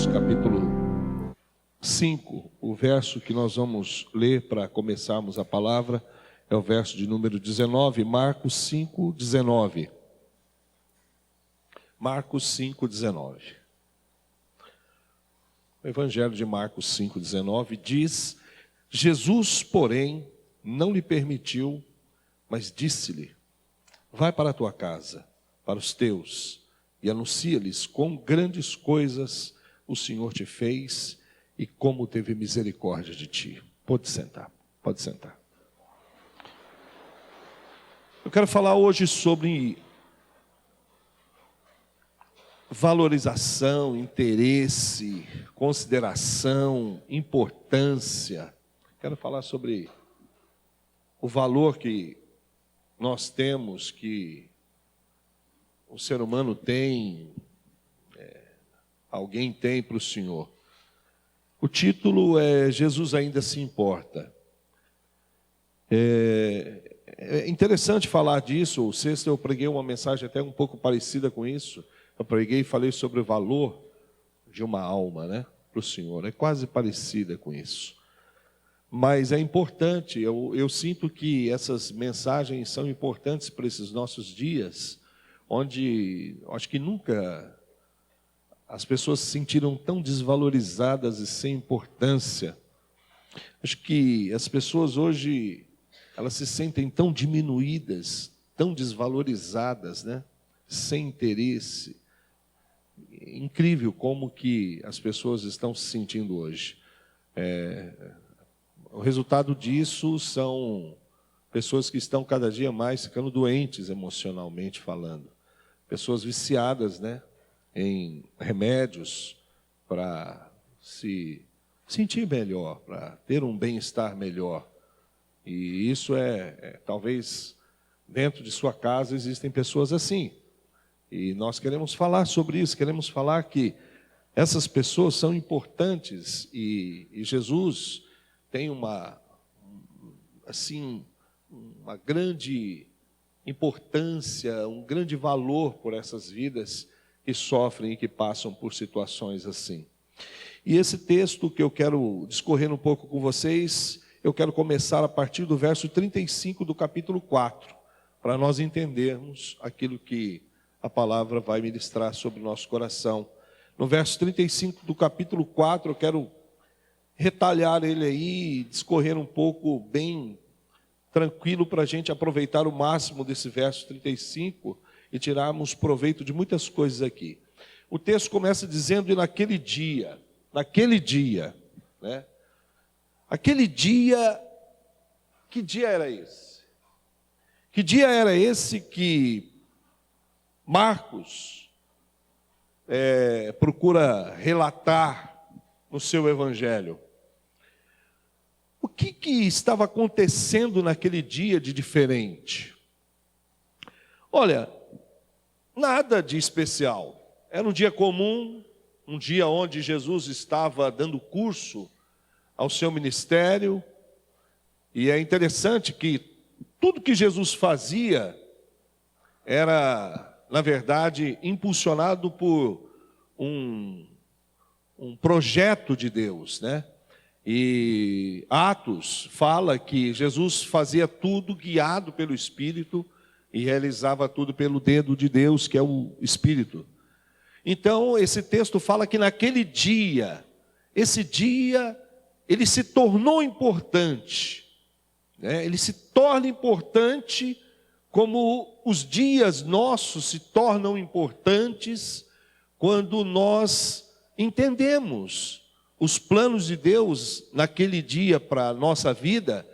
Marcos, capítulo 5, o verso que nós vamos ler para começarmos a palavra é o verso de número 19, Marcos 5, 19. Marcos 5, 19. O Evangelho de Marcos 5, 19 diz: Jesus, porém, não lhe permitiu, mas disse-lhe: vai para a tua casa, para os teus, e anuncia-lhes quão grandes coisas o Senhor te fez e como teve misericórdia de ti. Pode sentar, pode sentar. Eu quero falar hoje sobre valorização, interesse, consideração, importância. Quero falar sobre o valor que nós temos, que o ser humano tem, alguém tem para o Senhor. O título é Jesus ainda se importa. É interessante falar disso. O sexto eu preguei uma mensagem até um pouco parecida com isso. Eu preguei e falei sobre o valor de uma alma, para o Senhor. É quase parecida com isso. Mas é importante, eu sinto que essas mensagens são importantes para esses nossos dias, onde acho que nunca as pessoas se sentiram tão desvalorizadas e sem importância. Acho que as pessoas hoje, elas se sentem tão diminuídas, tão desvalorizadas, sem interesse. Incrível como que as pessoas estão se sentindo hoje. O resultado disso são pessoas que estão cada dia mais ficando doentes emocionalmente falando. Pessoas viciadas, em remédios para se sentir melhor, para ter um bem-estar melhor. E isso talvez dentro de sua casa existem pessoas assim. E nós queremos falar sobre isso, queremos falar que essas pessoas são importantes e Jesus tem uma grande importância, um grande valor por essas vidas que sofrem e que passam por situações assim. E esse texto que eu quero discorrer um pouco com vocês, eu quero começar a partir do verso 35 do capítulo 4, para nós entendermos aquilo que a palavra vai ministrar sobre o nosso coração. No verso 35 do capítulo 4, eu quero retalhar ele aí, discorrer um pouco bem tranquilo para a gente aproveitar o máximo desse verso 35 e tirarmos proveito de muitas coisas aqui. O texto começa dizendo: e naquele dia, aquele dia, que dia era esse? Que dia era esse que Marcos procura relatar no seu evangelho? O que estava acontecendo naquele dia de diferente? Olha, nada de especial. Era um dia comum, um dia onde Jesus estava dando curso ao seu ministério. E é interessante que tudo que Jesus fazia era, na verdade, impulsionado por um projeto de Deus, E Atos fala que Jesus fazia tudo guiado pelo Espírito e realizava tudo pelo dedo de Deus, que é o Espírito. Então, esse texto fala que naquele dia, esse dia, ele se tornou importante. Ele se torna importante como os dias nossos se tornam importantes quando nós entendemos os planos de Deus naquele dia para a nossa vida,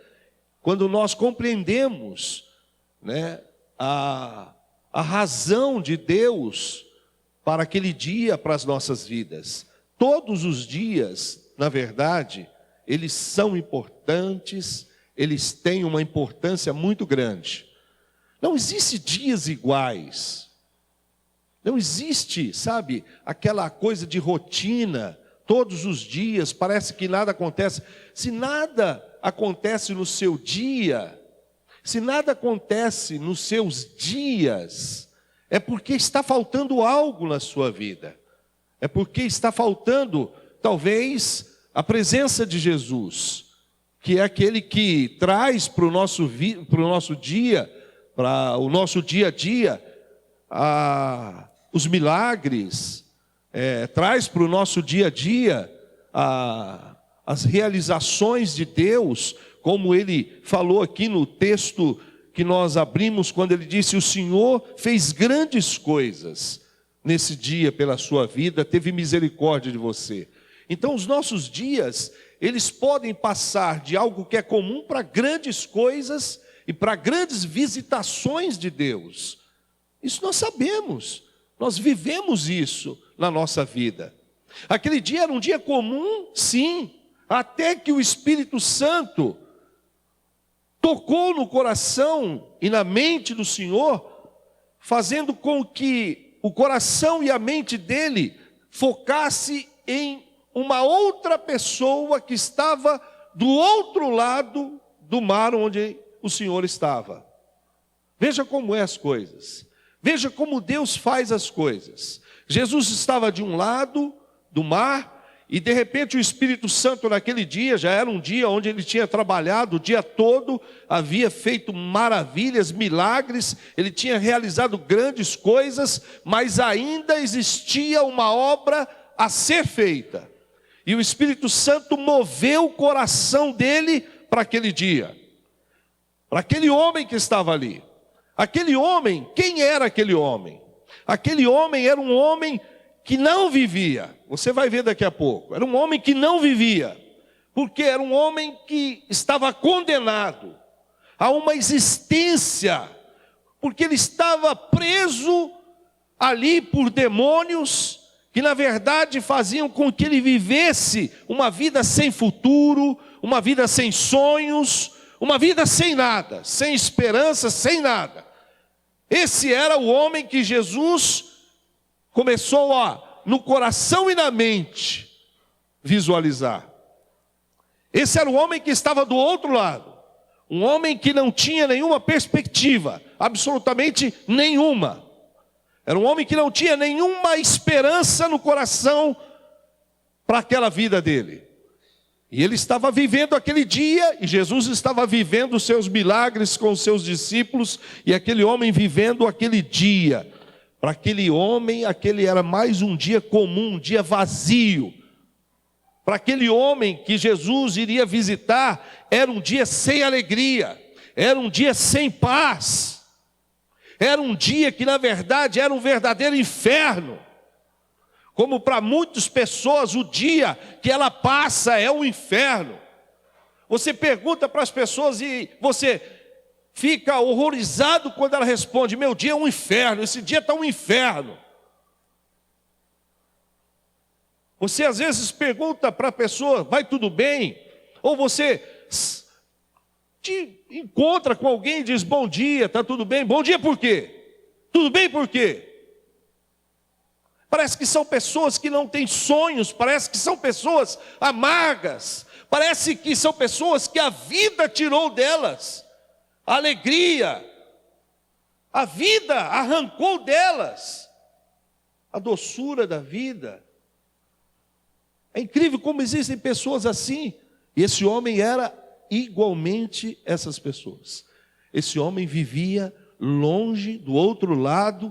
quando nós compreendemos a razão de Deus para aquele dia, para as nossas vidas. Todos os dias, na verdade, eles são importantes, eles têm uma importância muito grande. Não existe dias iguais. Não existe, aquela coisa de rotina. Todos os dias, parece que nada acontece. Se nada acontece no seu dia, se nada acontece nos seus dias, é porque está faltando algo na sua vida. É porque está faltando, talvez, a presença de Jesus, que é aquele que traz para o nosso dia, para o nosso dia a dia, os milagres, traz para o nosso dia a dia as realizações de Deus, como ele falou aqui no texto que nós abrimos, quando ele disse: o Senhor fez grandes coisas nesse dia pela sua vida, teve misericórdia de você. Então os nossos dias, eles podem passar de algo que é comum para grandes coisas e para grandes visitações de Deus. Isso nós sabemos, nós vivemos isso na nossa vida. Aquele dia era um dia comum, sim, até que o Espírito Santo tocou no coração e na mente do Senhor, fazendo com que o coração e a mente dele focasse em uma outra pessoa que estava do outro lado do mar onde o Senhor estava. Veja como é as coisas. Veja como Deus faz as coisas. Jesus estava de um lado do mar, e de repente o Espírito Santo naquele dia, já era um dia onde ele tinha trabalhado o dia todo, havia feito maravilhas, milagres, ele tinha realizado grandes coisas, mas ainda existia uma obra a ser feita. E o Espírito Santo moveu o coração dele para aquele dia, para aquele homem que estava ali. Aquele homem, quem era aquele homem? Aquele homem era um homem que não vivia. Você vai ver daqui a pouco. Era um homem que não vivia, porque era um homem que estava condenado a uma existência, porque ele estava preso ali por demônios, que na verdade faziam com que ele vivesse uma vida sem futuro, uma vida sem sonhos, uma vida sem nada, sem esperança, sem nada. Esse era o homem que Jesus começou no coração e na mente, visualizar. Esse era o homem que estava do outro lado. Um homem que não tinha nenhuma perspectiva, absolutamente nenhuma. Era um homem que não tinha nenhuma esperança no coração para aquela vida dele. E ele estava vivendo aquele dia, e Jesus estava vivendo os seus milagres com os seus discípulos, e aquele homem vivendo aquele dia. Para aquele homem, aquele era mais um dia comum, um dia vazio. Para aquele homem que Jesus iria visitar, era um dia sem alegria, era um dia sem paz. Era um dia que na verdade era um verdadeiro inferno. Como para muitas pessoas o dia que ela passa é um inferno. Você pergunta para as pessoas e você fica horrorizado quando ela responde: meu dia é um inferno, esse dia está um inferno. Você às vezes pergunta para a pessoa: vai tudo bem? Ou você te encontra com alguém e diz: bom dia, está tudo bem? Bom dia por quê? Tudo bem por quê? Parece que são pessoas que não têm sonhos, parece que são pessoas amargas, parece que são pessoas que a vida tirou delas a alegria, a vida arrancou delas a doçura da vida. É incrível como existem pessoas assim, e esse homem era igualmente essas pessoas. Esse homem vivia longe, do outro lado.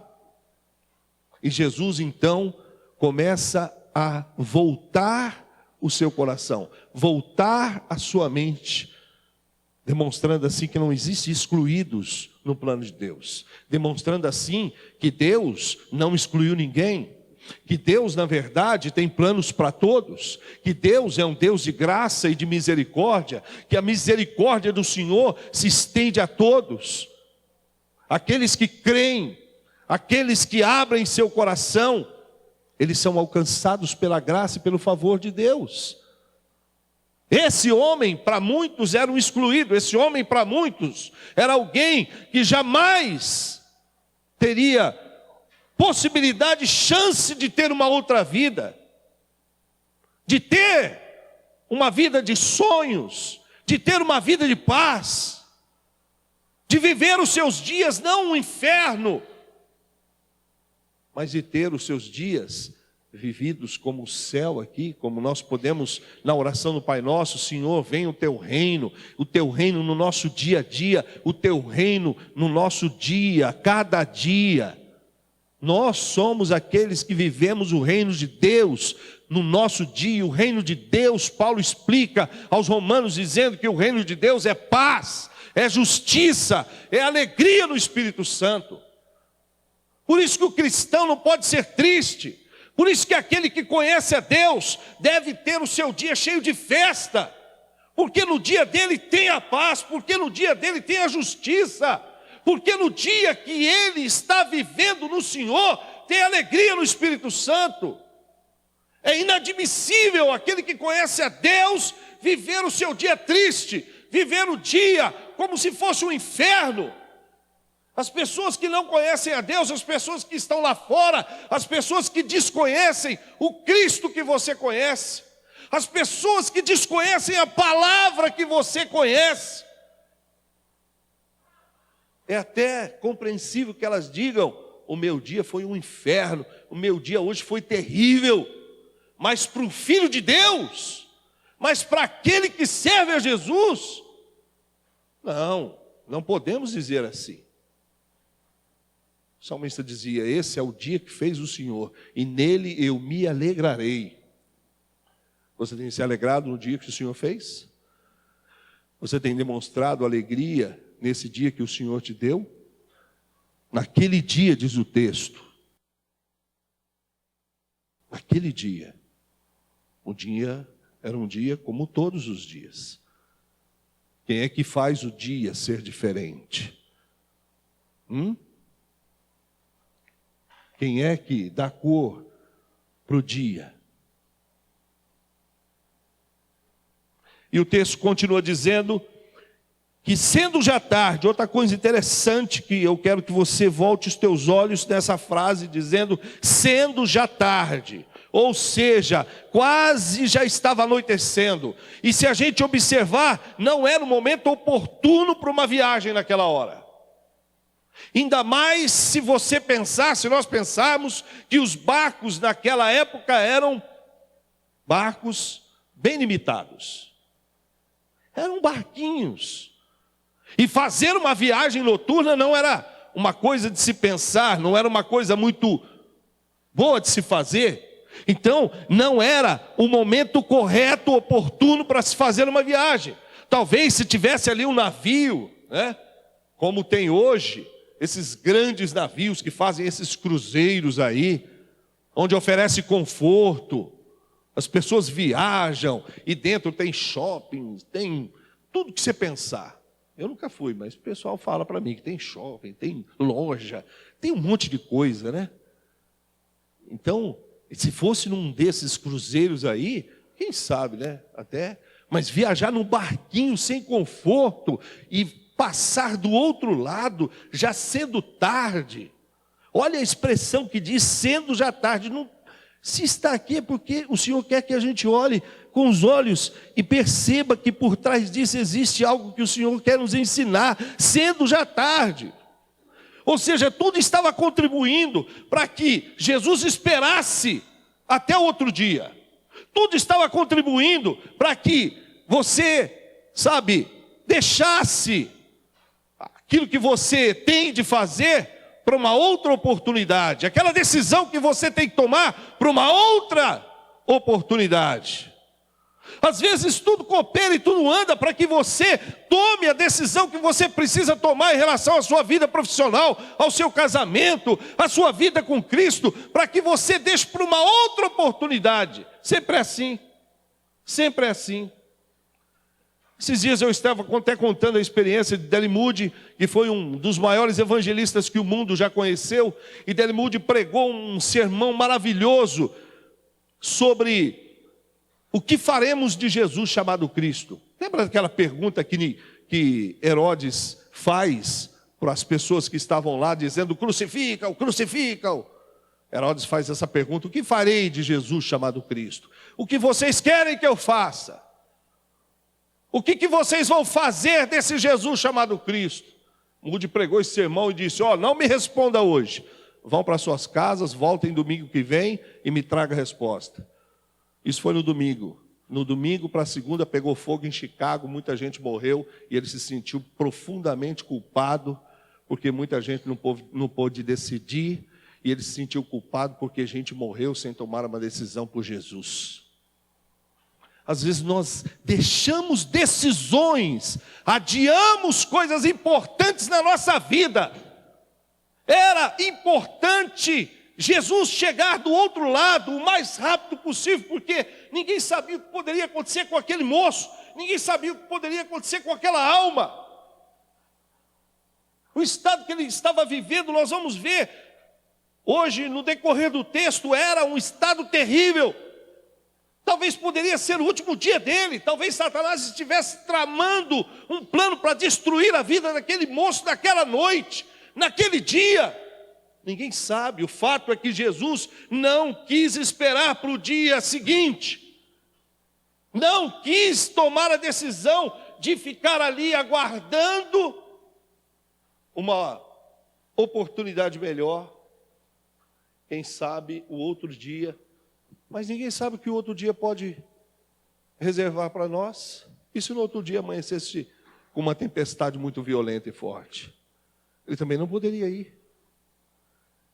E Jesus então começa a voltar o seu coração, voltar a sua mente, demonstrando assim que não existe excluídos no plano de Deus, demonstrando assim que Deus não excluiu ninguém, que Deus na verdade tem planos para todos, que Deus é um Deus de graça e de misericórdia, que a misericórdia do Senhor se estende a todos, aqueles que creem, aqueles que abrem seu coração, eles são alcançados pela graça e pelo favor de Deus. Esse homem para muitos era um excluído, esse homem para muitos era alguém que jamais teria possibilidade, chance de ter uma outra vida, de ter uma vida de sonhos, de ter uma vida de paz, de viver os seus dias não um inferno, mas de ter os seus dias vividos como o céu aqui, como nós podemos, na oração do Pai Nosso, Senhor, venha o Teu reino no nosso dia a dia, o Teu reino no nosso dia, cada dia. Nós somos aqueles que vivemos o reino de Deus no nosso dia. O reino de Deus, Paulo explica aos romanos, dizendo que o reino de Deus é paz, é justiça, é alegria no Espírito Santo. Por isso que o cristão não pode ser triste. Por isso que aquele que conhece a Deus deve ter o seu dia cheio de festa. Porque no dia dele tem a paz, porque no dia dele tem a justiça. Porque no dia que ele está vivendo no Senhor, tem alegria no Espírito Santo. É inadmissível aquele que conhece a Deus viver o seu dia triste, viver o dia como se fosse um inferno. As pessoas que não conhecem a Deus, as pessoas que estão lá fora, as pessoas que desconhecem o Cristo que você conhece, as pessoas que desconhecem a palavra que você conhece. É até compreensível que elas digam: o meu dia foi um inferno, o meu dia hoje foi terrível. Mas para o Filho de Deus, mas para aquele que serve a Jesus, não podemos dizer assim. O salmista dizia: esse é o dia que fez o Senhor, e nele eu me alegrarei. Você tem se alegrado no dia que o Senhor fez? Você tem demonstrado alegria nesse dia que o Senhor te deu? Naquele dia, diz o texto, naquele dia, o dia era um dia como todos os dias. Quem é que faz o dia ser diferente? Quem é que dá cor para o dia? E o texto continua dizendo que, sendo já tarde, outra coisa interessante que eu quero que você volte os teus olhos nessa frase, dizendo sendo já tarde, ou seja, quase já estava anoitecendo, e se a gente observar, não era o momento oportuno para uma viagem naquela hora. Ainda mais se você pensar, se nós pensarmos que os barcos naquela época eram barcos bem limitados, eram barquinhos. E fazer uma viagem noturna não era uma coisa de se pensar, não era uma coisa muito boa de se fazer. Então, não era o momento correto, oportuno para se fazer uma viagem. Talvez se tivesse ali um navio, né, como tem hoje, esses grandes navios que fazem esses cruzeiros aí, onde oferece conforto, as pessoas viajam e dentro tem shopping, tem tudo que você pensar. Eu nunca fui, mas o pessoal fala para mim que tem shopping, tem loja, tem um monte de coisa, né? Então, se fosse num desses cruzeiros aí, quem sabe, né? Até, mas viajar num barquinho sem conforto e passar do outro lado, já sendo tarde. Olha a expressão que diz sendo já tarde. Não, se está aqui é porque o Senhor quer que a gente olhe com os olhos e perceba que por trás disso existe algo que o Senhor quer nos ensinar, sendo já tarde. Ou seja, tudo estava contribuindo para que Jesus esperasse até o outro dia. Tudo estava contribuindo para que você, deixasse aquilo que você tem de fazer para uma outra oportunidade. Aquela decisão que você tem que tomar para uma outra oportunidade. Às vezes tudo coopera e tudo anda para que você tome a decisão que você precisa tomar em relação à sua vida profissional, ao seu casamento, à sua vida com Cristo, para que você deixe para uma outra oportunidade. Sempre é assim. Sempre é assim. Esses dias eu estava até contando a experiência de Dele Moody, que foi um dos maiores evangelistas que o mundo já conheceu, e Dele Moody pregou um sermão maravilhoso sobre o que faremos de Jesus chamado Cristo. Lembra daquela pergunta que Herodes faz para as pessoas que estavam lá, dizendo: crucifica-o, crucifica-o. Herodes faz essa pergunta: o que farei de Jesus chamado Cristo? O que vocês querem que eu faça? O que vocês vão fazer desse Jesus chamado Cristo? Moody pregou esse sermão e disse: não me responda hoje. vão para suas casas, voltem domingo que vem e me traga a resposta. Isso foi no domingo. No domingo para a segunda pegou fogo em Chicago, muita gente morreu e ele se sentiu profundamente culpado, porque muita gente não pôde decidir, e ele se sentiu culpado porque gente morreu sem tomar uma decisão por Jesus. Às vezes nós deixamos decisões, adiamos coisas importantes na nossa vida. Era importante Jesus chegar do outro lado o mais rápido possível, porque ninguém sabia o que poderia acontecer com aquele moço, ninguém sabia o que poderia acontecer com aquela alma. O estado que ele estava vivendo, nós vamos ver hoje, no decorrer do texto, era um estado terrível. Talvez poderia ser o último dia dele, talvez Satanás estivesse tramando um plano para destruir a vida daquele moço naquela noite, naquele dia. Ninguém sabe, o fato é que Jesus não quis esperar para o dia seguinte, não quis tomar a decisão de ficar ali aguardando uma oportunidade melhor, quem sabe o outro dia, mas ninguém sabe o que o outro dia pode reservar para nós. E se no outro dia amanhecesse com uma tempestade muito violenta e forte? Ele também não poderia ir.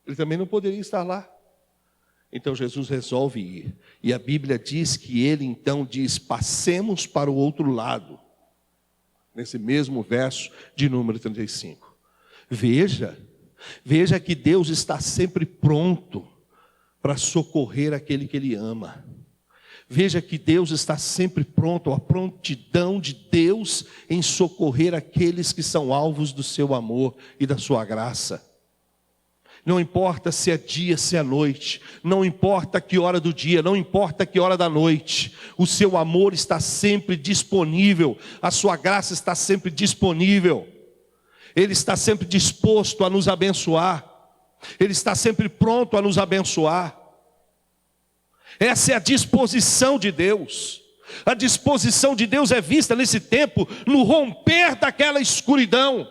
Ele também não poderia estar lá. Então Jesus resolve ir. E a Bíblia diz que ele então diz: passemos para o outro lado. Nesse mesmo verso de número 35. Veja que Deus está sempre pronto para socorrer aquele que ele ama. Veja que Deus está sempre pronto, a prontidão de Deus em socorrer aqueles que são alvos do seu amor e da sua graça. Não importa se é dia, se é noite, não importa que hora do dia, não importa que hora da noite, o seu amor está sempre disponível, a sua graça está sempre disponível, Ele está sempre disposto a nos abençoar, Ele está sempre pronto a nos abençoar. Essa é a disposição de Deus. A disposição de Deus é vista nesse tempo, no romper daquela escuridão,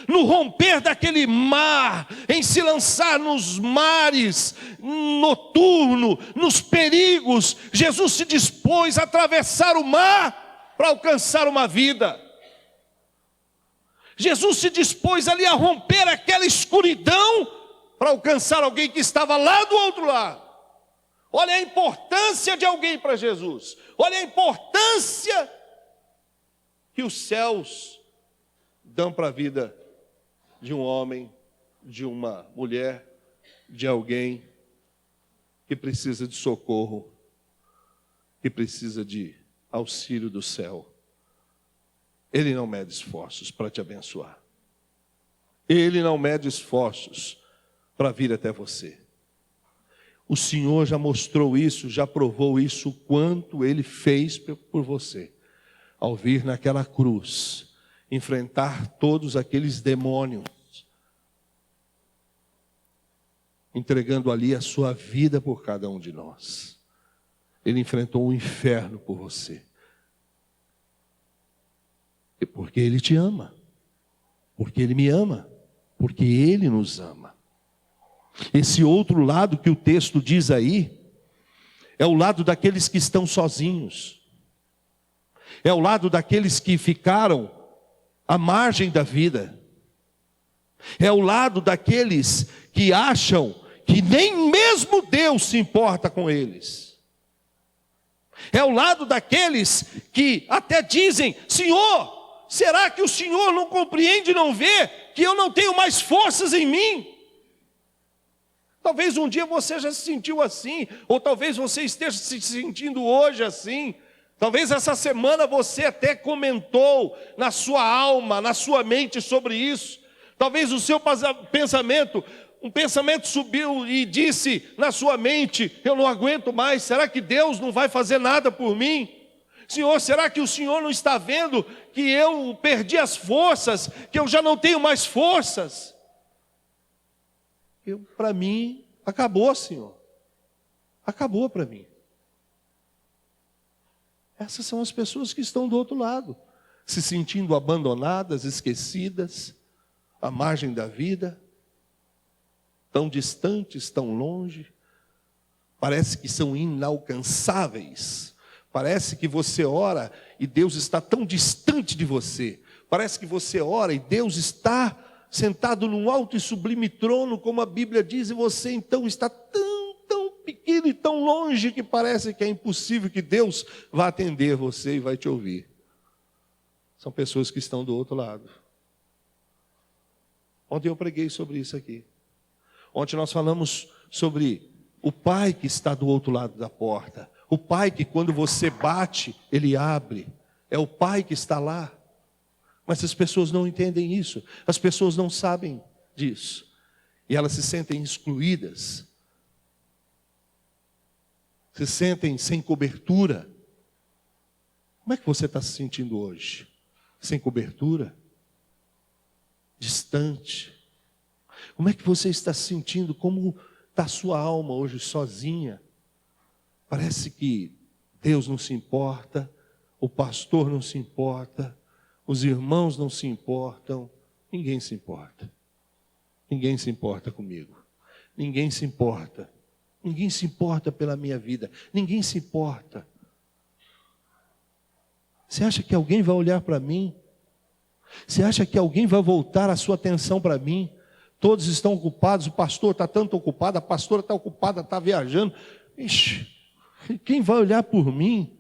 no romper daquele mar, em se lançar nos mares noturno, nos perigos. Jesus se dispôs a atravessar o mar para alcançar uma vida. Jesus se dispôs ali a romper aquela escuridão para alcançar alguém que estava lá do outro lado. Olha a importância de alguém para Jesus. Olha a importância que os céus dão para a vida de um homem, de uma mulher, de alguém que precisa de socorro, que precisa de auxílio do céu. Ele não mede esforços para te abençoar. Ele não mede esforços para vir até você. O Senhor já mostrou isso, já provou isso, o quanto Ele fez por você. Ao vir naquela cruz, enfrentar todos aqueles demônios, entregando ali a sua vida por cada um de nós. Ele enfrentou o inferno por você. E porque Ele te ama, porque Ele me ama, porque Ele nos ama. Esse outro lado que o texto diz aí, é o lado daqueles que estão sozinhos, é o lado daqueles que ficaram à margem da vida, é o lado daqueles que acham que nem mesmo Deus se importa com eles, é o lado daqueles que até dizem: Senhor, será que o Senhor não compreende e não vê que eu não tenho mais forças em mim? Talvez um dia você já se sentiu assim, ou talvez você esteja se sentindo hoje assim. Talvez essa semana você até comentou na sua alma, na sua mente sobre isso. Talvez o seu um pensamento subiu e disse na sua mente: eu não aguento mais, será que Deus não vai fazer nada por mim? Senhor, será que o Senhor não está vendo que eu perdi as forças, que eu já não tenho mais forças? Para mim, acabou, Senhor. Acabou para mim. Essas são as pessoas que estão do outro lado, se sentindo abandonadas, esquecidas, à margem da vida. tão distantes, tão longe, parece que são inalcançáveis, parece que você ora e Deus está tão distante de você, parece que você ora e Deus está sentado num alto e sublime trono, como a Bíblia diz, e você então está tão pequeno e tão longe que parece que é impossível que Deus vá atender você e vai te ouvir. São pessoas que estão do outro lado. Ontem eu preguei sobre isso aqui. Ontem nós falamos sobre o Pai que está do outro lado da porta. O Pai que quando você bate, Ele abre. É o Pai que está lá. Mas as pessoas não entendem isso. As pessoas não sabem disso. E elas se sentem excluídas. Se sentem sem cobertura. Como é que você está se sentindo hoje? Sem cobertura? Distante? Como é que você está se sentindo? Como está a sua alma hoje sozinha? Parece que Deus não se importa, o pastor não se importa, os irmãos não se importam, ninguém se importa. Ninguém se importa comigo. Ninguém se importa. Ninguém se importa pela minha vida. Ninguém se importa. Você acha que alguém vai olhar para mim? Você acha que alguém vai voltar a sua atenção para mim? Todos estão ocupados, o pastor está tanto ocupado, a pastora está ocupada, está viajando. Ixi, quem vai olhar por mim?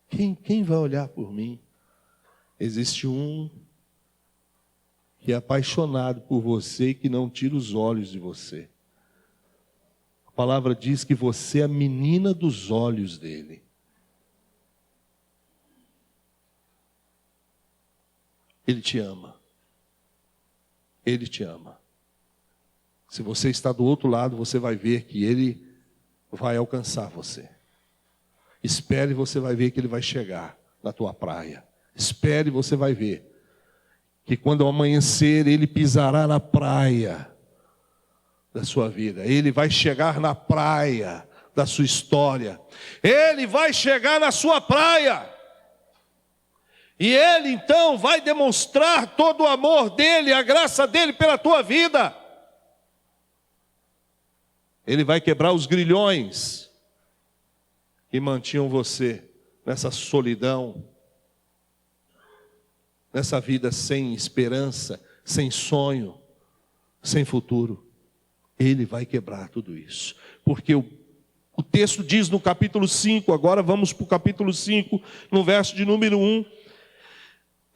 Quem vai olhar por mim? Existe um que é apaixonado por você e que não tira os olhos de você. A palavra diz que você é a menina dos olhos dele. Ele te ama. Ele te ama. Se você está do outro lado, você vai ver que Ele vai alcançar você. Espere, você vai ver que Ele vai chegar na tua praia. Espere, você vai ver que quando amanhecer, Ele pisará na praia da sua vida. Ele vai chegar na praia da sua história. Ele vai chegar na sua praia. E Ele então vai demonstrar todo o amor dEle, a graça dEle pela tua vida. Ele vai quebrar os grilhões que mantinham você nessa solidão, nessa vida sem esperança, sem sonho, sem futuro. Ele vai quebrar tudo isso. Porque o texto diz no capítulo 5, agora vamos para o capítulo 5, no verso de número 1.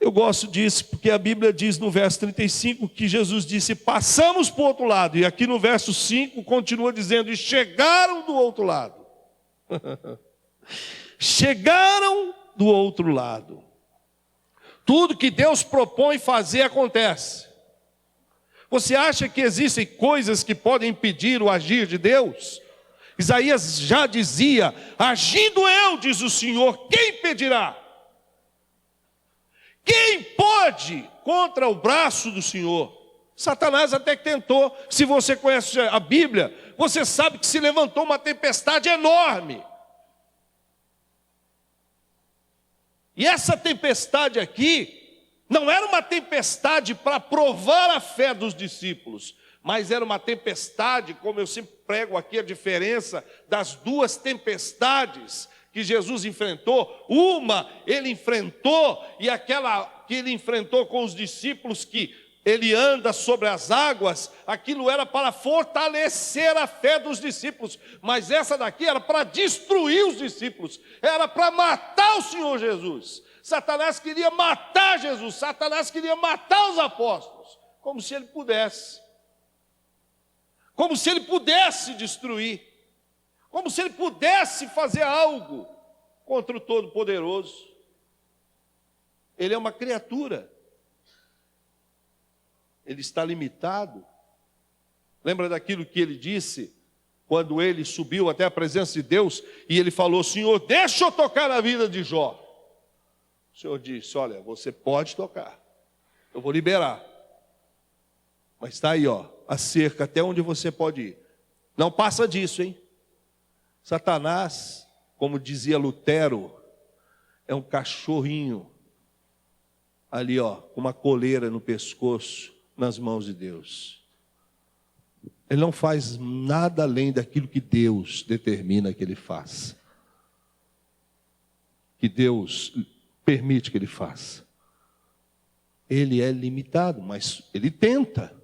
Eu gosto disso porque a Bíblia diz no verso 35 que Jesus disse, passamos para o outro lado. E aqui no verso 5 continua dizendo, e chegaram do outro lado. Chegaram do outro lado. Tudo que Deus propõe fazer acontece. Você acha que existem coisas que podem impedir o agir de Deus? Isaías já dizia, agindo eu, diz o Senhor, quem impedirá? Quem pode contra o braço do Senhor? Satanás até que tentou. Se você conhece a Bíblia, você sabe que se levantou uma tempestade enorme. E essa tempestade aqui não era uma tempestade para provar a fé dos discípulos, mas era uma tempestade, como eu sempre prego aqui a diferença das duas tempestades que Jesus enfrentou. Uma ele enfrentou, e aquela que ele enfrentou com os discípulos, que ele anda sobre as águas, aquilo era para fortalecer a fé dos discípulos, mas essa daqui era para destruir os discípulos, era para matar o Senhor Jesus. Satanás queria matar Jesus, Satanás queria matar os apóstolos, como se ele pudesse destruir, como se ele pudesse fazer algo contra o Todo-Poderoso. Ele é uma criatura, ele está limitado. Lembra daquilo que ele disse, quando ele subiu até a presença de Deus, e ele falou, Senhor, deixa eu tocar na vida de Jó. O Senhor disse, olha, você pode tocar, eu vou liberar, mas está aí, ó, a cerca até onde você pode ir. Não passa disso, hein? Satanás, como dizia Lutero, é um cachorrinho ali, ó, com uma coleira no pescoço, nas mãos de Deus. Ele não faz nada além daquilo que Deus determina que ele faça. Que Deus permite que ele faça. Ele é limitado, mas ele tenta,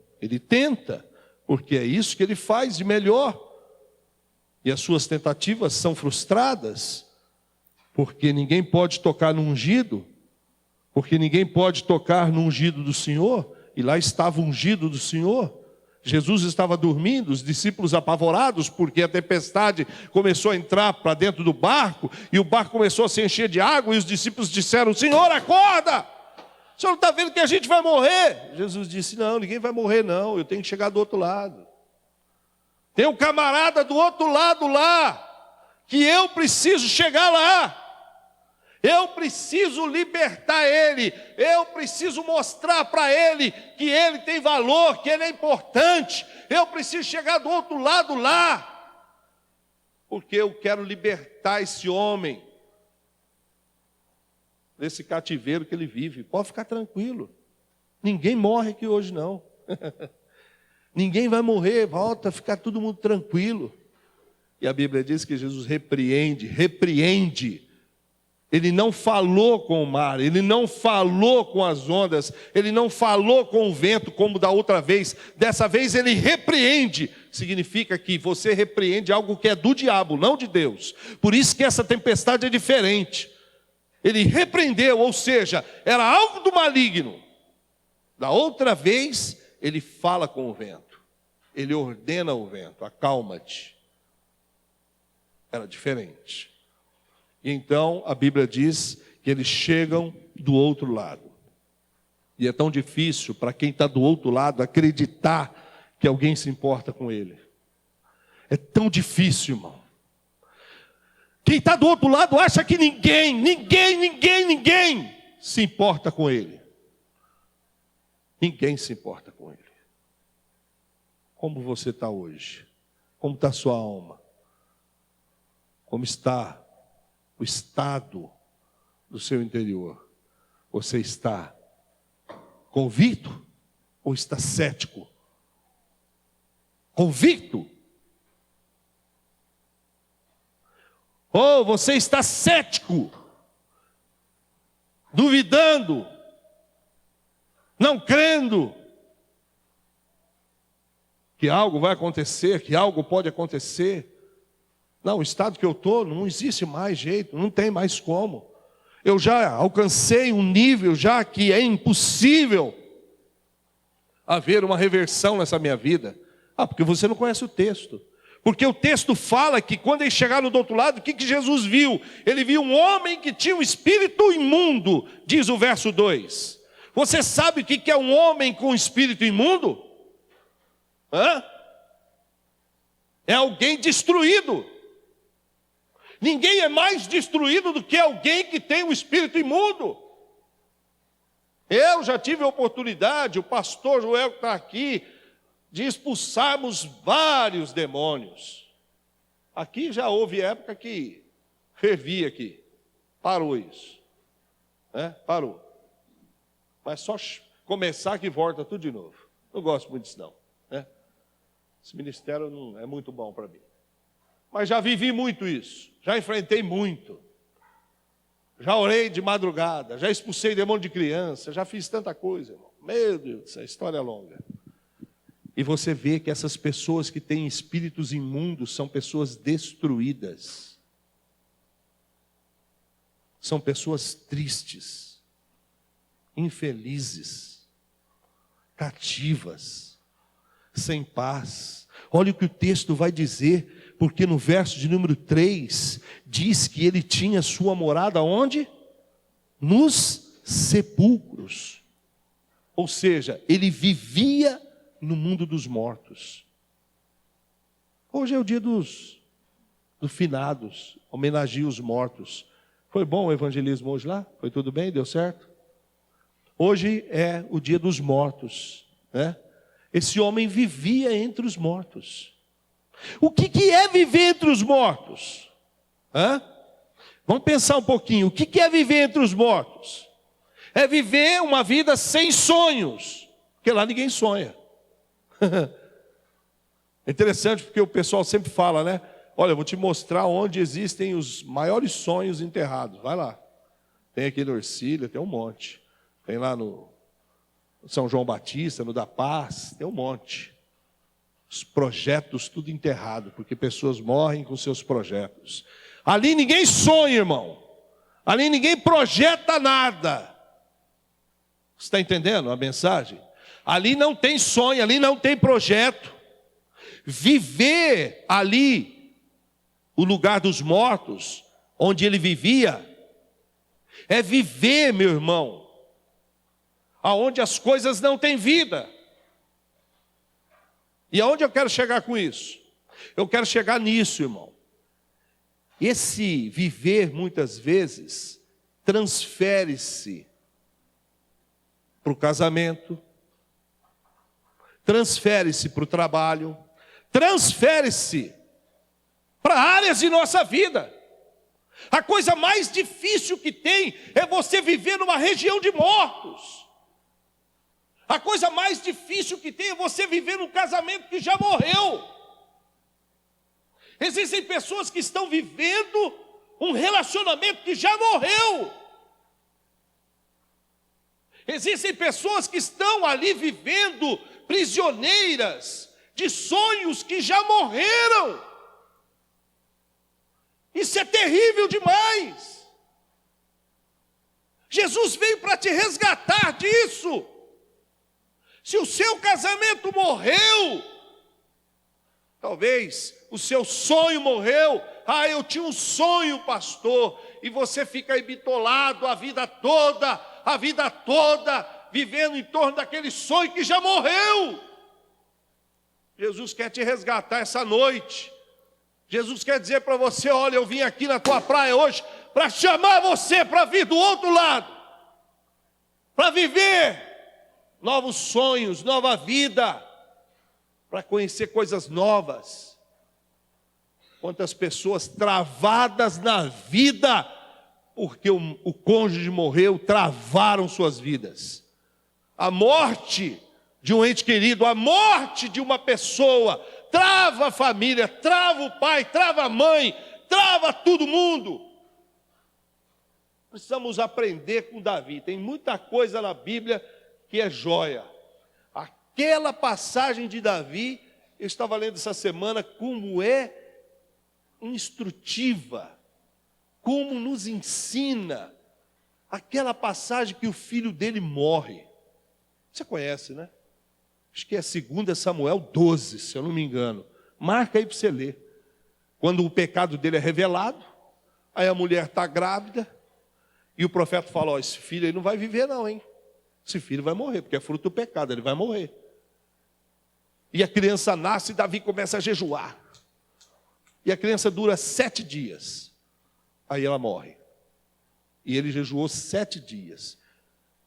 porque é isso que ele faz de melhor. E as suas tentativas são frustradas, porque ninguém pode tocar no ungido, porque ninguém pode tocar no ungido do Senhor, e lá estava o ungido do Senhor. Jesus estava dormindo, os discípulos apavorados, porque a tempestade começou a entrar para dentro do barco, e o barco começou a se encher de água, e os discípulos disseram: Senhor, acorda! O Senhor não está vendo que a gente vai morrer? Jesus disse: não, ninguém vai morrer não, eu tenho que chegar do outro lado. Tem um camarada do outro lado lá, que eu preciso chegar lá. Eu preciso libertar ele, eu preciso mostrar para ele que ele tem valor, que ele é importante. Eu preciso chegar do outro lado lá, porque eu quero libertar esse homem desse cativeiro que ele vive. Pode ficar tranquilo, ninguém morre aqui hoje não. Ninguém vai morrer, volta a ficar todo mundo tranquilo. E a Bíblia diz que Jesus repreende. Ele não falou com o mar, ele não falou com as ondas, ele não falou com o vento como da outra vez. Dessa vez ele repreende. Significa que você repreende algo que é do diabo, não de Deus. Por isso que essa tempestade é diferente. Ele repreendeu, ou seja, era algo do maligno. Da outra vez, ele fala com o vento. Ele ordena o vento: acalma-te. Era diferente. E então a Bíblia diz que eles chegam do outro lado. E é tão difícil para quem está do outro lado acreditar que alguém se importa com ele. É tão difícil, irmão. Quem está do outro lado acha que ninguém se importa com ele. Ninguém se importa com ele. Como você está hoje? Como está a sua alma? Como está o estado do seu interior? Você está convicto ou está cético? Convicto? Ou você está cético, duvidando, não crendo que algo vai acontecer, que algo pode acontecer? Não, o estado que eu estou, não existe mais jeito, não tem mais como. Eu já alcancei um nível já que é impossível haver uma reversão nessa minha vida. Porque você não conhece o texto. Porque o texto fala que quando eles chegaram do outro lado, o que Jesus viu? Ele viu um homem que tinha um espírito imundo, diz o verso 2. Você sabe o que é um homem com espírito imundo? É alguém destruído. Ninguém é mais destruído do que alguém que tem um espírito imundo. Eu já tive a oportunidade, o pastor Joel que está aqui, de expulsarmos vários demônios. Aqui já houve época que fervia aqui. Parou isso. Parou. Mas só começar que volta tudo de novo. Não gosto muito disso não. Esse ministério não é muito bom para mim. Mas já vivi muito isso, já enfrentei muito. Já orei de madrugada, já expulsei demônio de criança, já fiz tanta coisa, irmão. Meu Deus, essa história é longa. E você vê que essas pessoas que têm espíritos imundos são pessoas destruídas. São pessoas tristes, infelizes, cativas, sem paz. Olha o que o texto vai dizer. Porque no verso de número 3, diz que ele tinha sua morada onde? Nos sepulcros. Ou seja, ele vivia no mundo dos mortos. Hoje é o dia dos finados, homenageia os mortos. Foi bom o evangelismo hoje lá? Foi tudo bem? Deu certo? Hoje é o dia dos mortos, né? Esse homem vivia entre os mortos. O que é viver entre os mortos? Vamos pensar um pouquinho. O que é viver entre os mortos? É viver uma vida sem sonhos. Porque lá ninguém sonha. É interessante porque o pessoal sempre fala, né? Olha, eu vou te mostrar onde existem os maiores sonhos enterrados. Vai lá. Tem aqui no Ercília, tem um monte. Tem lá no São João Batista, no da Paz, tem um monte. Os projetos tudo enterrado, porque pessoas morrem com seus projetos. Ali ninguém sonha, irmão. Ali ninguém projeta nada. Você está entendendo a mensagem? Ali não tem sonho, ali não tem projeto. Viver ali, o lugar dos mortos, onde ele vivia, é viver, meu irmão, aonde as coisas não têm vida. E aonde eu quero chegar com isso? Eu quero chegar nisso, irmão. Esse viver, muitas vezes, transfere-se para o casamento, transfere-se para o trabalho, transfere-se para áreas de nossa vida. A coisa mais difícil que tem é você viver numa região de mortos. A coisa mais difícil que tem é você viver num casamento que já morreu. Existem pessoas que estão vivendo um relacionamento que já morreu. Existem pessoas que estão ali vivendo prisioneiras de sonhos que já morreram. Isso é terrível demais. Jesus veio para te resgatar disso. Se o seu casamento morreu, talvez o seu sonho morreu. Ah, eu tinha um sonho, pastor, e você fica aí bitolado a vida toda, vivendo em torno daquele sonho que já morreu. Jesus quer te resgatar essa noite. Jesus quer dizer para você, olha, eu vim aqui na tua praia hoje para chamar você para vir do outro lado, para viver novos sonhos, nova vida, para conhecer coisas novas. Quantas pessoas travadas na vida, porque o cônjuge morreu, travaram suas vidas. A morte de um ente querido, a morte de uma pessoa, trava a família, trava o pai, trava a mãe, trava todo mundo. Precisamos aprender com Davi. Tem muita coisa na Bíblia que é joia. Aquela passagem de Davi, eu estava lendo essa semana, como é instrutiva, como nos ensina aquela passagem que o filho dele morre. Você conhece, né? Acho que é 2 Samuel 12, se eu não me engano. Marca aí para você ler. Quando o pecado dele é revelado, aí a mulher está grávida, e o profeta fala, ó, esse filho aí não vai viver não, hein? Esse filho vai morrer, porque é fruto do pecado, ele vai morrer. E a criança nasce e Davi começa a jejuar. E a criança dura 7 dias. Aí ela morre. E ele jejuou 7 dias.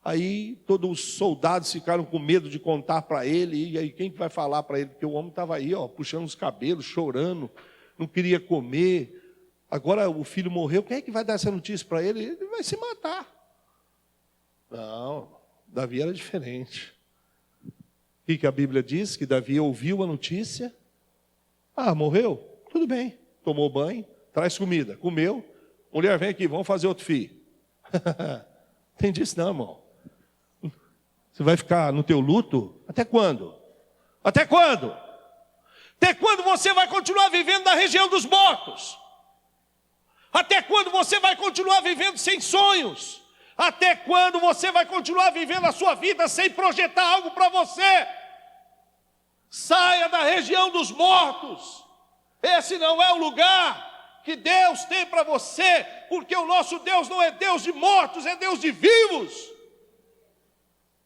Aí todos os soldados ficaram com medo de contar para ele. E aí quem que vai falar para ele? Porque o homem estava aí, ó, puxando os cabelos, chorando, não queria comer. Agora o filho morreu, quem é que vai dar essa notícia para ele? Ele vai se matar. Não, Davi era diferente. O que a Bíblia diz? Que Davi ouviu a notícia. Ah, morreu? Tudo bem. Tomou banho, traz comida. Comeu. Mulher, vem aqui, vamos fazer outro filho. Tem disso não, irmão. Você vai ficar no teu luto? Até quando? Até quando? Até quando você vai continuar vivendo na região dos mortos? Até quando você vai continuar vivendo sem sonhos? Até quando você vai continuar vivendo a sua vida sem projetar algo para você? Saia da região dos mortos. Esse não é o lugar que Deus tem para você, porque o nosso Deus não é Deus de mortos, é Deus de vivos.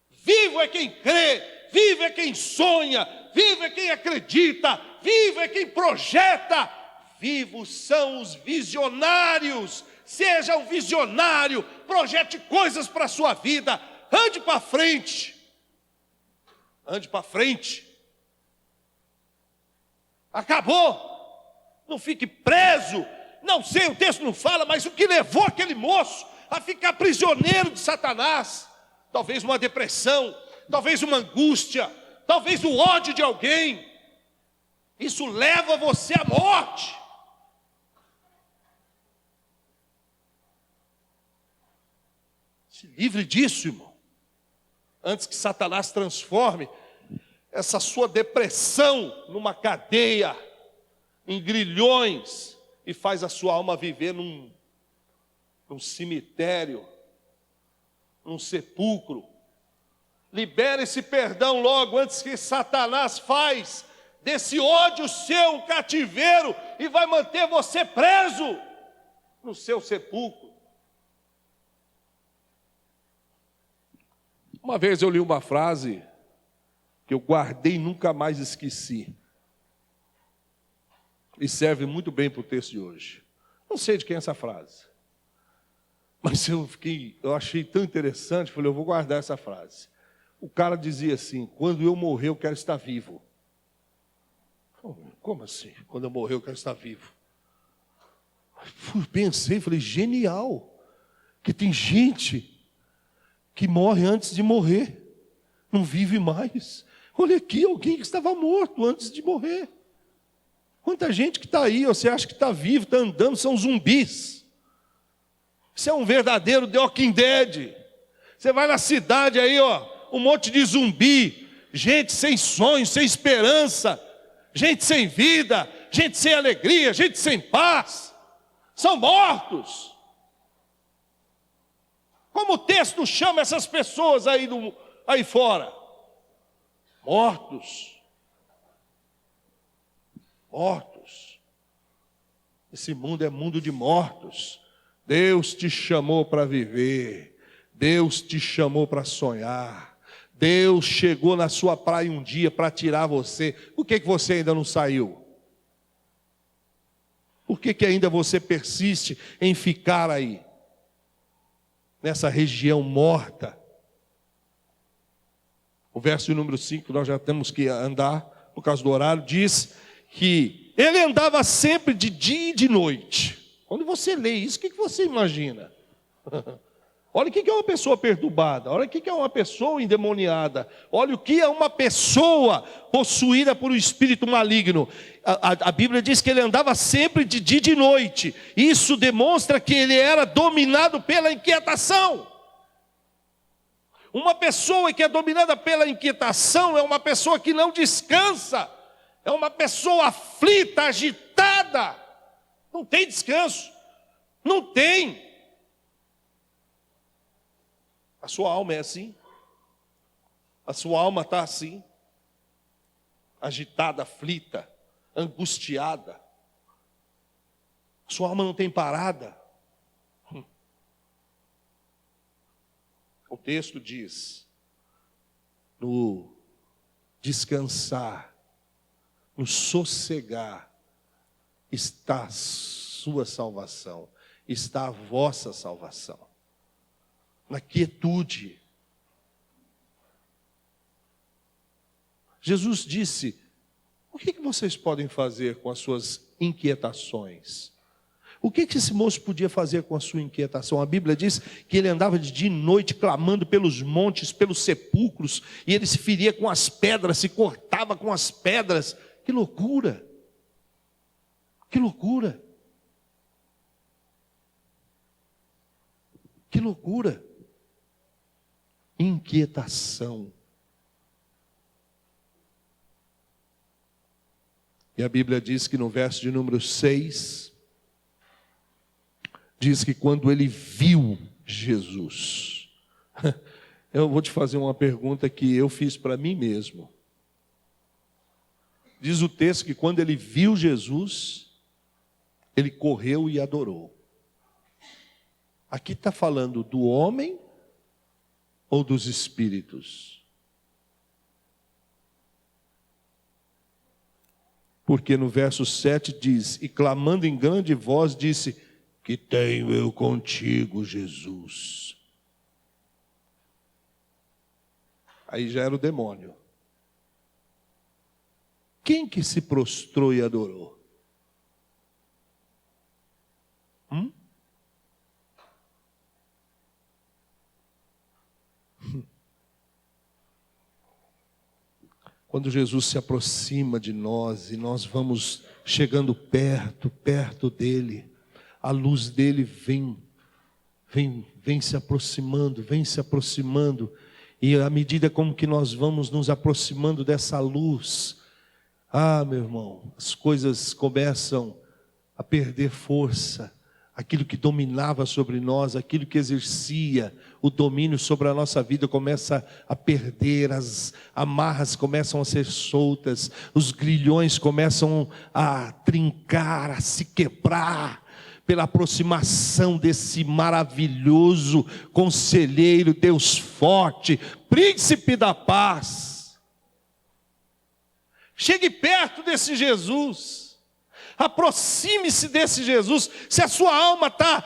Vivo é quem crê, vivo é quem sonha, vivo é quem acredita, vivo é quem projeta. Vivos são os visionários. Seja um visionário, projete coisas para a sua vida, ande para frente. Ande para frente. Acabou. Não fique preso. Não sei, o texto não fala, mas o que levou aquele moço a ficar prisioneiro de Satanás? Talvez uma depressão, talvez uma angústia, talvez o ódio de alguém. Isso leva você à morte. Se livre disso, irmão. Antes que Satanás transforme essa sua depressão numa cadeia, em grilhões, e faz a sua alma viver num cemitério, num sepulcro. Libere esse perdão logo, antes que Satanás faz desse ódio seu um cativeiro e vai manter você preso no seu sepulcro. Uma vez eu li uma frase que eu guardei e nunca mais esqueci. E serve muito bem para o texto de hoje. Não sei de quem é essa frase. Mas eu achei tão interessante, falei, eu vou guardar essa frase. O cara dizia assim: quando eu morrer, eu quero estar vivo. Como assim? Quando eu morrer, eu quero estar vivo. Pensei, falei, genial. Que tem gente que morre antes de morrer, não vive mais. Olha aqui, alguém que estava morto antes de morrer. Quanta gente que está aí, você acha que está vivo, está andando, são zumbis. Isso é um verdadeiro The Walking Dead. Você vai na cidade aí, um monte de zumbi, gente sem sonho, sem esperança, gente sem vida, gente sem alegria, gente sem paz. São mortos. Como o texto chama essas pessoas aí fora? Mortos. Mortos. Esse mundo é mundo de mortos. Deus te chamou para viver. Deus te chamou para sonhar. Deus chegou na sua praia um dia para tirar você. Por que você ainda não saiu? Por que ainda você persiste em ficar aí? Nessa região morta. O verso número 5, nós já temos que andar, por causa do horário, diz que ele andava sempre de dia e de noite. Quando você lê isso, o que você imagina? Olha o que é uma pessoa perturbada, olha o que é uma pessoa endemoniada, olha o que é uma pessoa possuída por um espírito maligno. A Bíblia diz que ele andava sempre de dia e de noite. Isso demonstra que ele era dominado pela inquietação. Uma pessoa que é dominada pela inquietação é uma pessoa que não descansa, é uma pessoa aflita, agitada, não tem descanso, não tem. A sua alma é assim, a sua alma está assim, agitada, aflita, angustiada, a sua alma não tem parada. O texto diz, no descansar, no sossegar, está a sua salvação, está a vossa salvação, na quietude. Jesus disse, o que vocês podem fazer com as suas inquietações? O que esse moço podia fazer com a sua inquietação? A Bíblia diz que ele andava de dia e noite clamando pelos montes, pelos sepulcros, e ele se feria com as pedras, se cortava com as pedras. Que loucura! Que loucura! Que loucura! Inquietação. E a Bíblia diz que no verso de número 6, diz que quando ele viu Jesus, eu vou te fazer uma pergunta que eu fiz para mim mesmo. Diz o texto que quando ele viu Jesus, ele correu e adorou. Aqui está falando do homem ou dos espíritos? Porque no verso 7 diz, e clamando em grande voz, disse, que tenho eu contigo, Jesus. Aí já era o demônio. Quem que se prostrou e adorou? Quando Jesus se aproxima de nós e nós vamos chegando perto dele, a luz dele vem se aproximando, e à medida como que nós vamos nos aproximando dessa luz, meu irmão, as coisas começam a perder força. Aquilo que dominava sobre nós, aquilo que exercia o domínio sobre a nossa vida começa a perder, as amarras começam a ser soltas, os grilhões começam a trincar, a se quebrar, pela aproximação desse maravilhoso conselheiro, Deus forte, príncipe da paz. Chegue perto desse Jesus. Aproxime-se desse Jesus. Se a sua alma está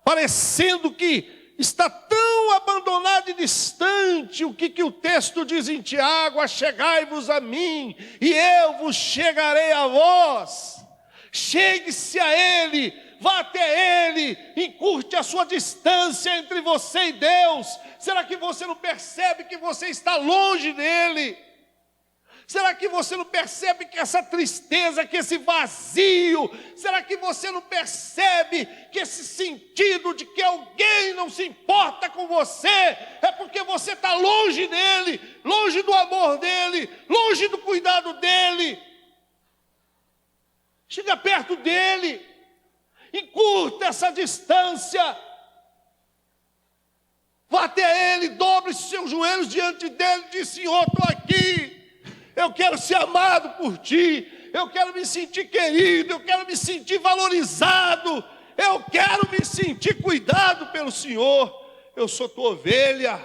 parecendo que está tão abandonada e distante, o que o texto diz em Tiago? Achegai-vos a mim, e eu vos chegarei a vós. Chegue-se a Ele, vá até Ele, encurte a sua distância entre você e Deus. Será que você não percebe que você está longe dEle? Será que você não percebe que essa tristeza, que esse vazio, será que você não percebe que esse sentido de que alguém não se importa com você, é porque você está longe dele, longe do amor dele, longe do cuidado dele? Chega perto dele, encurta essa distância, vá até ele, dobre os seus joelhos diante dele e diz: Senhor, estou aqui. Eu quero ser amado por Ti, eu quero me sentir querido, eu quero me sentir valorizado, eu quero me sentir cuidado pelo Senhor. Eu sou Tua ovelha.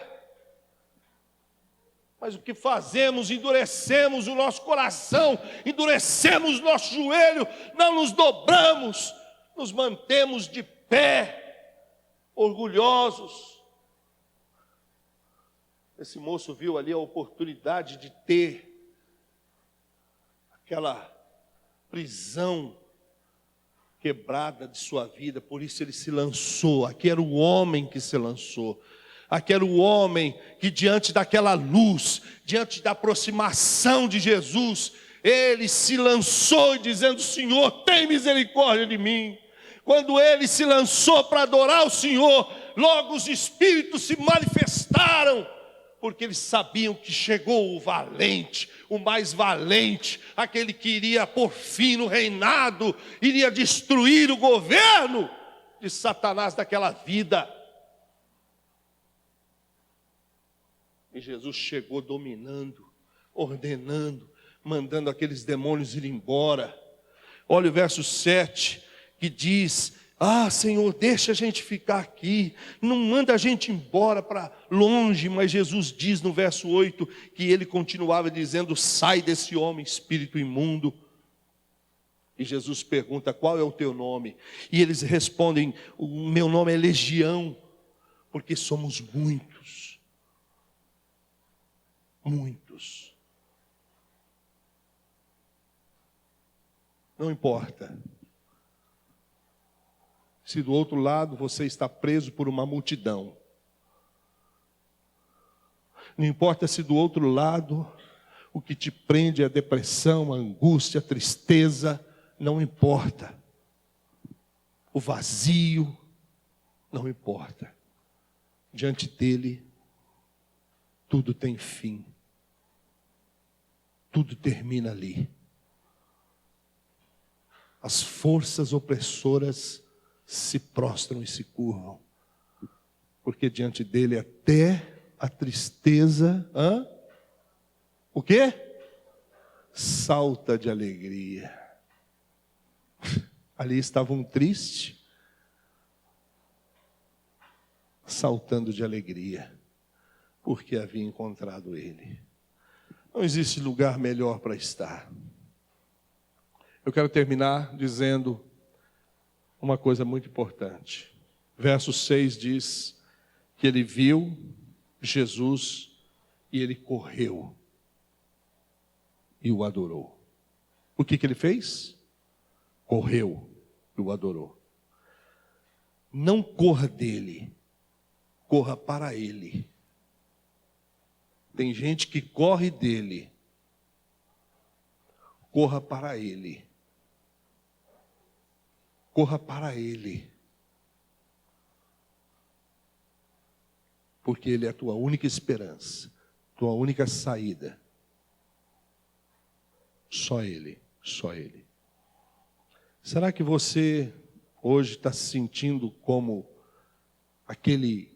Mas o que fazemos? Endurecemos o nosso coração, endurecemos o nosso joelho, não nos dobramos, nos mantemos de pé, orgulhosos. Esse moço viu ali a oportunidade de ter aquela prisão quebrada de sua vida, por isso ele se lançou. Aqui era o homem que se lançou. Aqui era o homem que, diante daquela luz, diante da aproximação de Jesus, ele se lançou dizendo: Senhor, tem misericórdia de mim. Quando ele se lançou para adorar o Senhor, logo os espíritos se manifestaram, porque eles sabiam que chegou o valente, o mais valente, aquele que iria pôr fim no reinado, iria destruir o governo de Satanás daquela vida. E Jesus chegou dominando, ordenando, mandando aqueles demônios ir embora. Olha o verso 7, que diz: Senhor, deixa a gente ficar aqui, não manda a gente embora para longe. Mas Jesus diz no verso 8, que ele continuava dizendo: sai desse homem, espírito imundo. E Jesus pergunta: qual é o teu nome? E eles respondem: o meu nome é Legião, porque somos muitos. Muitos. Não importa se do outro lado você está preso por uma multidão. Não importa se do outro lado o que te prende é a depressão, a angústia, a tristeza. Não importa. O vazio, não importa. Diante dele, tudo tem fim. Tudo termina ali. As forças opressoras se prostram e se curvam, porque diante dele até a tristeza, o quê? Salta de alegria. Ali estava um triste, saltando de alegria, porque havia encontrado ele. Não existe lugar melhor para estar. Eu quero terminar dizendo uma coisa muito importante. Verso 6 diz que ele viu Jesus e ele correu e o adorou. O que ele fez? Correu e o adorou. Não corra dele, corra para ele. Tem gente que corre dele corra para Ele. Corra para Ele. Porque Ele é a tua única esperança, tua única saída. Só Ele, só Ele. Será que você hoje está se sentindo como aquele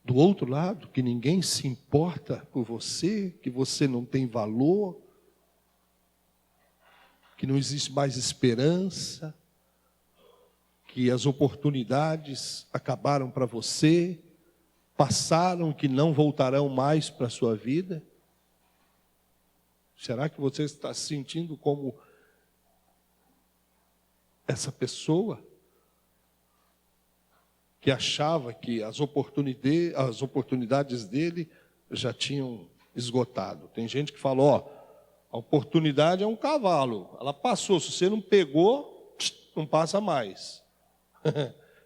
do outro lado, que ninguém se importa por você, que você não tem valor, que não existe mais esperança, que as oportunidades acabaram para você, passaram, que não voltarão mais para a sua vida? Será que você está se sentindo como essa pessoa que achava que as oportunidades dele já tinham esgotado? Tem gente que fala, a oportunidade é um cavalo, ela passou, se você não pegou, não passa mais.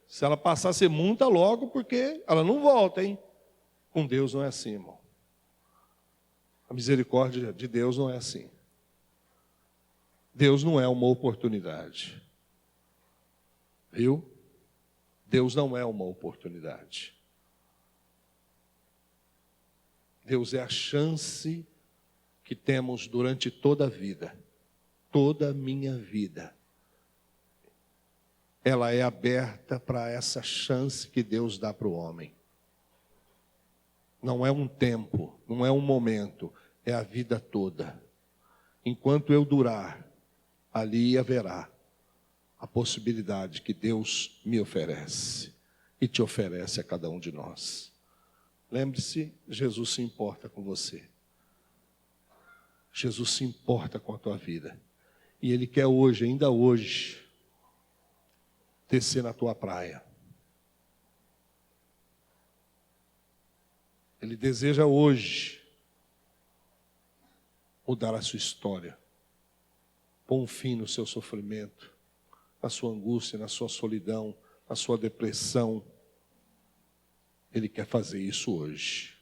Se ela passar, você monta logo, porque ela não volta, hein? Com Deus não é assim, irmão. A misericórdia de Deus não é assim. Deus não é uma oportunidade. Viu? Deus não é uma oportunidade. Deus é a chance que temos durante toda a vida. Toda a minha vida. Ela é aberta para essa chance que Deus dá para o homem. Não é um tempo, não é um momento, é a vida toda. Enquanto eu durar, ali haverá a possibilidade que Deus me oferece e te oferece a cada um de nós. Lembre-se, Jesus se importa com você. Jesus se importa com a tua vida. E Ele quer hoje, ainda hoje, descer na tua praia. Ele deseja hoje mudar a sua história, pôr um fim no seu sofrimento, na sua angústia, na sua solidão, na sua depressão. Ele quer fazer isso hoje.